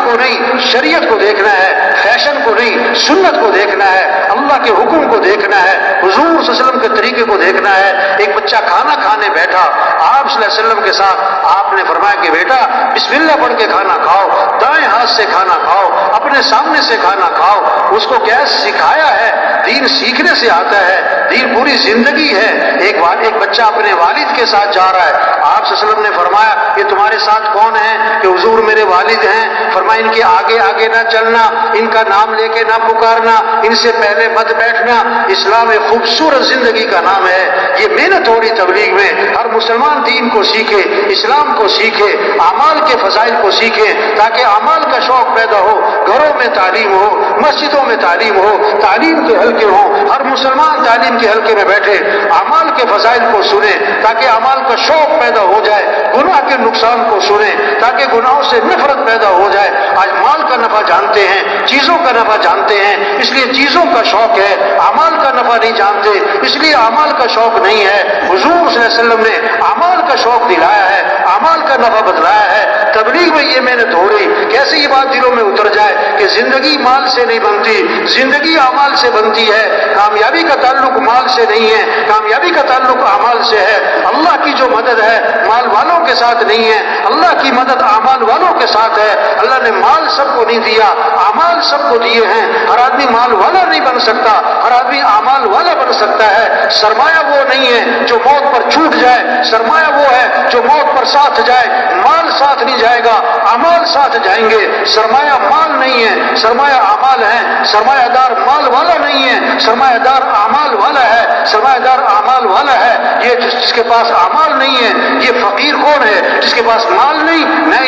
کو نہیں شریعت کو دیکھنا ہے، فیشن کو نہیں سنت کو دیکھنا ہے، اللہ کے حکم کو دیکھنا ہے، حضور صلی اللہ علیہ وسلم کے طریقے کو دیکھنا ہے۔ ایک بچہ کھانا کھانے بیٹھا آپ صلی اللہ علیہ وسلم کے ساتھ، آپ نے فرمایا کہ بیٹا بسم اللہ پڑھ کے کھانا کھاؤ، دائیں ہاتھ سے کھانا کھاؤ، اپنے سامنے سے کھانا کھاؤ۔ اس کو کیا سکھایا ہے؟ دین سیکھنے سے آتا ہے، دین پوری زندگی ہے۔ ایک بچہ اپنے والد کے ساتھ جا رہا ہے، آپ صلی اللہ علیہ وسلم نے فرمایا یہ تمہارے ساتھ کون ہے؟ کہ حضور میرے والد ہیں۔ فرمایا ان کے آگے آگے نہ چلنا، ان کا نام لے کے نہ پکارنا، ان سے پہلے مت بیٹھنا۔ اسلام ایک خوبصورت زندگی کا نام ہے۔ یہ محنت ہو رہی تبلیغ میں، ہر مسلمان دین کو سیکھے، اسلام کو سیکھے، اعمال کے فضائل کو سیکھے، تاکہ اعمال کا شوق پیدا ہو، گھروں میں تعلیم ہو، مسجدوں میں تعلیم ہو، تعلیم کے حلقے ہوں، ہر مسلمان تعلیم کے حلقے میں بیٹھے، اعمال کے فضائل کو سنے تاکہ اعمال کا شوق پیدا ہو جائے، گناہ کے نقصان کو سنے تاکہ گناہوں سے نفرت پیدا ہو جائے۔ آج مال کا نفع جانتے ہیں، چیزوں کا نفع جانتے ہیں، اس لیے چیزوں کا شوق ہے، اعمال کا نفع نہیں جانتے اس لیے اعمال کا شوق نہیں ہے۔ حضور صلی اللہ علیہ وسلم نے اعمال کا شوق دلایا ہے، اعمال کا نفع بتلایا ہے۔ تبلیغ میں یہ محنت ہو رہی، کیسے یہ بات دلوں میں اتر جائے کہ زندگی مال سے نہیں بنتی، زندگی اعمال سے بنتی ہے۔ کامیابی کا تعلق مال سے نہیں ہے، کامیابی کا تعلق اعمال سے ہے۔ اللہ کی جو مدد ہے مال والوں کے ساتھ نہیں ہے، اللہ کی مدد اعمال والوں کے ساتھ ہے۔ اللہ نے مال سب کو نہیں دیا، اعمال سب کو دیے ہیں۔ ہر آدمی مال والا نہیں بن سکتا، ہر آدمی اعمال والا بن سکتا ہے۔ سرمایہ وہ نہیں ہے جو موت پر چھوٹ جائے، سرمایہ وہ ہے جو موت پر ساتھ جائے۔ مال ساتھ نہیں جائے گا، اعمال ساتھ جائیں گے۔ سرمایہ مال نہیں ہے، سرمایہ اعمال ہے۔ سرمایہ دار مال والا نہیں ہے، سرمایہ دار اعمال والا ہے۔ سرمایہ دار اعمال والا ہے یہ جس کے پاس اعمال نہیں ہے۔ یہ فقیر کون ہے؟ جس کے پاس مال نہیں؟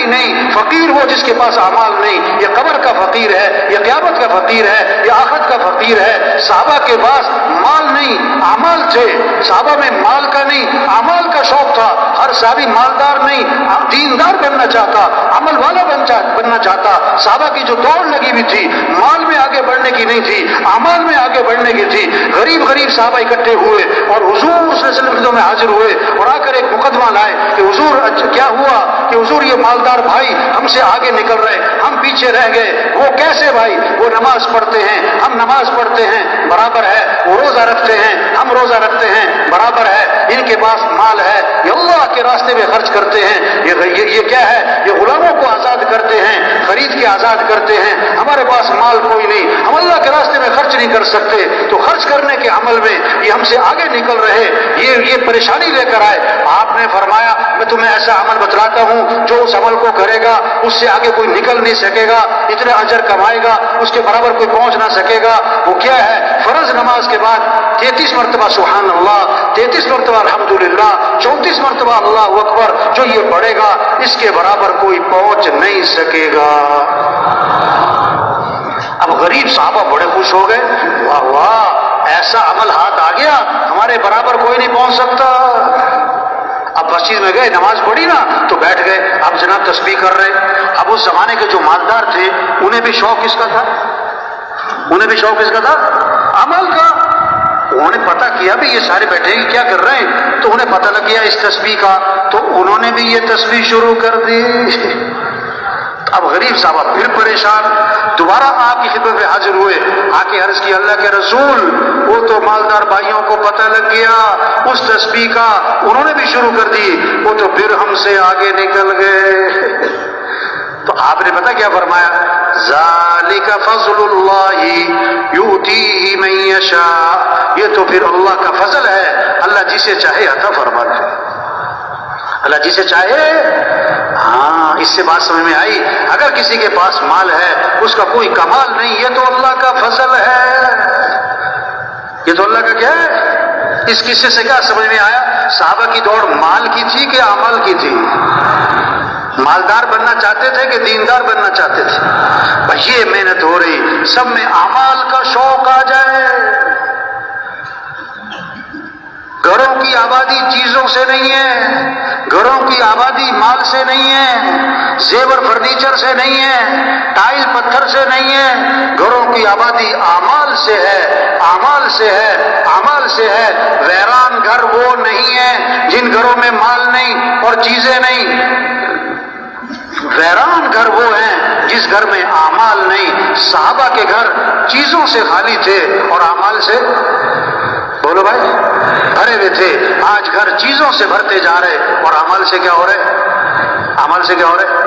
نہیں، فقیر وہ جس کے پاس اعمال نہیں۔ یہ قبر کا فقیر ہے، یہ قیامت کا فقیر ہے، یہ آخرت کا فقیر ہے۔ صحابہ کے پاس مال نہیں اعمال تھے، صحابہ میں مال کا نہیں اعمال کا شوق تھا۔ ہر صحابی مالدار نہیں دیندار بننا چاہتا، عمل والا بننا چاہتا۔ صحابہ کی جو دوڑ لگی ہوئی تھی مال میں آگے بڑھنے کی نہیں تھی، اعمال میں آگے بڑھنے کی تھی۔ غریب صحابہ اکٹھے ہوئے اور حضور صلی اللہ علیہ وسلم میں حاضر ہوئے اور آ کر ایک مقدمہ لائے کہ حضور کیا ہوا کہ حضور یہ مالدار بھائی ہم سے آگے نکل رہے، ہم پیچھے رہ گئے۔ وہ کیسے بھائی؟ وہ نماز پڑھتے ہیں، ہم نماز پڑھتے ہیں، برابر ہے۔ وہ روزہ رکھتے ہیں، ہم روزہ رکھتے ہیں، برابر ہے۔ ان کے پاس مال ہے، یہ اللہ کے راستے میں خرچ کرتے ہیں۔ یہ کیا ہے؟ یہ غلاموں کو آزاد کرتے ہیں، خرید کے آزاد کرتے ہیں۔ ہمارے پاس مال کوئی نہیں، ہم اللہ کے راستے میں خرچ نہیں کر سکتے، تو خرچ کرنے کے عمل میں یہ ہم سے آگے نکل رہے، یہ پریشانی لے کر آئے۔ آپ نے فرمایا میں تمہیں ایسا عمل بتلاتا ہوں جو اس عمل کو کرے گا اس سے آگے کوئی نکل نہیں سکے گا، اتنے اجر کمائے گا اس کے برابر کوئی پہنچ نہ سکے گا۔ وہ کیا ہے؟ فرض نماز کے بعد 33 مرتبہ سبحان اللہ، 33 مرتبہ الحمدللہ، 34 مرتبہ اللہ اکبر، جو یہ پڑھے گا اس کے برابر کوئی پہنچ نہیں سکے گا۔ اب غریب صحابہ بڑے خوش ہو گئے، واہ واہ ایسا عمل ہاتھ آ گیا، ہمارے برابر کوئی نہیں پہنچ سکتا۔ اب مسجد میں گئے، نماز پڑھی نا تو بیٹھ گئے، اب جناب تسبیح کر رہے۔ اب اس زمانے کے جو مالدار تھے انہیں بھی شوق کس کا تھا؟ انہیں بھی شوق کس کا تھا؟ عمل کا۔ انہوں نے پتہ کیا بھی یہ سارے بیٹھے ہیں کیا کر رہے ہیں، تو انہیں پتہ لگ گیا اس تسبیح کا، تو انہوں نے بھی یہ تسبیح شروع کر دی۔ اب غریب صاحبہ پھر پریشان، دوبارہ آپ کی خدمت میں حاضر ہوئے، آ کے عرض کی اللہ کے رسول وہ تو مالدار بھائیوں کو پتہ لگ گیا اس تسبیح کا، انہوں نے بھی شروع کر دی، وہ تو پھر ہم سے آگے نکل گئے۔ تو آپ نے پتہ کیا فرمایا؟ ذالک فضل اللہ یؤتیہ من یشاء، یہ تو پھر اللہ کا فضل ہے، اللہ جسے چاہے عطا فرماتا ہے، اللہ جسے چاہے۔ ہاں اس سے بات سمجھ میں آئی؟ اگر کسی کے پاس مال ہے اس کا کوئی کمال نہیں، یہ تو اللہ کا فضل ہے، یہ تو اللہ کا کیا ہے۔ اس قصے سے کیا سمجھ میں آیا؟ صحابہ کی دوڑ مال کی تھی کہ اعمال کی تھی؟ مالدار بننا چاہتے تھے کہ دیندار بننا چاہتے تھے؟ بھائی یہ محنت ہو رہی، سب میں اعمال کا شوق آ جائے۔ گھروں کی آبادی چیزوں سے نہیں ہے، گھروں کی آبادی مال سے نہیں ہے، زیور فرنیچر سے نہیں ہے، ٹائل پتھر سے نہیں ہے، گھروں کی آبادی اعمال سے ہے، اعمال سے ہے، اعمال سے ہے۔ ویران گھر وہ نہیں ہے جن گھروں میں مال نہیں اور چیزیں نہیں، ویران گھر وہ ہیں جس گھر میں اعمال نہیں۔ صحابہ کے گھر چیزوں سے خالی تھے اور اعمال سے، بولو بھائی، بھرے ہوئے تھے۔ آج گھر چیزوں سے بھرتے جا رہے اور اعمال سے کیا ہو رہے؟ اعمال سے کیا ہو رہے؟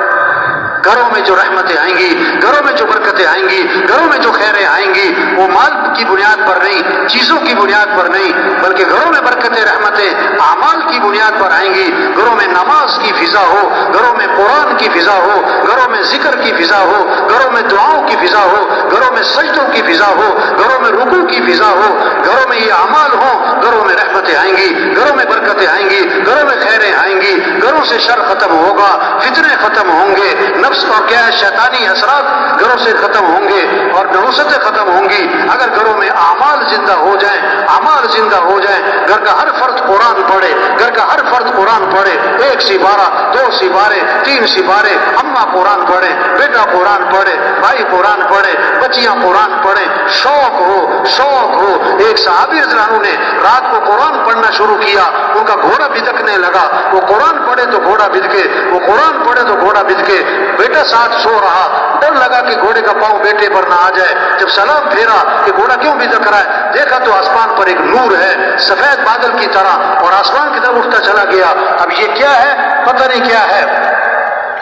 گھروں میں جو رحمتیں آئیں گی، گھروں میں جو برکتیں آئیں گی، گھروں میں جو خیریں آئیں گی، وہ مال کی بنیاد پر نہیں، چیزوں کی بنیاد پر نہیں، بلکہ گھروں میں برکتیں، رحمتیں اعمال کی بنیاد پر آئیں گی۔ گھروں میں نماز کی فضا ہو، گھروں میں قرآن کی فضا ہو، گھروں میں ذکر کی فضا ہو، گھروں میں دعاؤں کی فضا ہو، گھروں میں سجدوں کی فضا ہو، گھروں میں رکوع کی فضا ہو، گھروں میں یہ اعمال ہوں، گھروں میں رحمتیں آئیں گی، گھروں میں برکتیں آئیں گی، گھروں میں خیریں آئیں گی، گھروں سے شر ختم ہوگا، فتنے ختم ہوں گے، نفس اور کیا ہے شیطانی اثرات گھروں سے ختم ہوں گے اور نحوستیں ختم ہوں گی۔ اگر گھروں میں اعمال زندہ ہو جائیں، اعمال زندہ ہو جائیں، گھر کا ہر فرد قرآن پڑھے، گھر کا ہر فرد قرآن پڑھے، 1 سپارہ 2 سپارے 3 سپارے، اماں قرآن پڑھے، بیٹا قرآن پڑھے، بھائی قرآن پڑھے، بچیاں قرآن پڑھیں، شوق ہو، شوق ہو۔ ایک صحابی رضی اللہ عنہ نے رات کو قرآن پڑھنا شروع کیا، ان کا گھوڑا بھدکنے لگا، وہ قرآن پڑھے تو گھوڑا بھدکے، وہ قرآن پڑھے تو گھوڑا بھدکے۔ بیٹا ساتھ سو رہا، ڈر لگا کہ گھوڑے کا پاؤں بیٹے پر نہ آ جائے۔ جب سلام پھیرا کہ گھوڑا کیوں بھدک رہا ہے، دیکھا تو آسمان پر ایک نور ہے سفید بادل کی طرح اور آسمان کی طرف اٹھتا چلا گیا۔ اب یہ کیا ہے؟ پتہ نہیں کیا ہے۔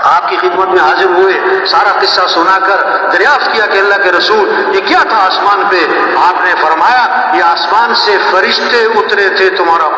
آپ کی خدمت میں حاضر ہوئے، سارا قصہ سنا کر دریافت کیا کہ اللہ کے رسول یہ کیا تھا آسمان پہ؟ آپ نے فرمایا یہ آسمان سے فرشتے اترے تھے تمہارا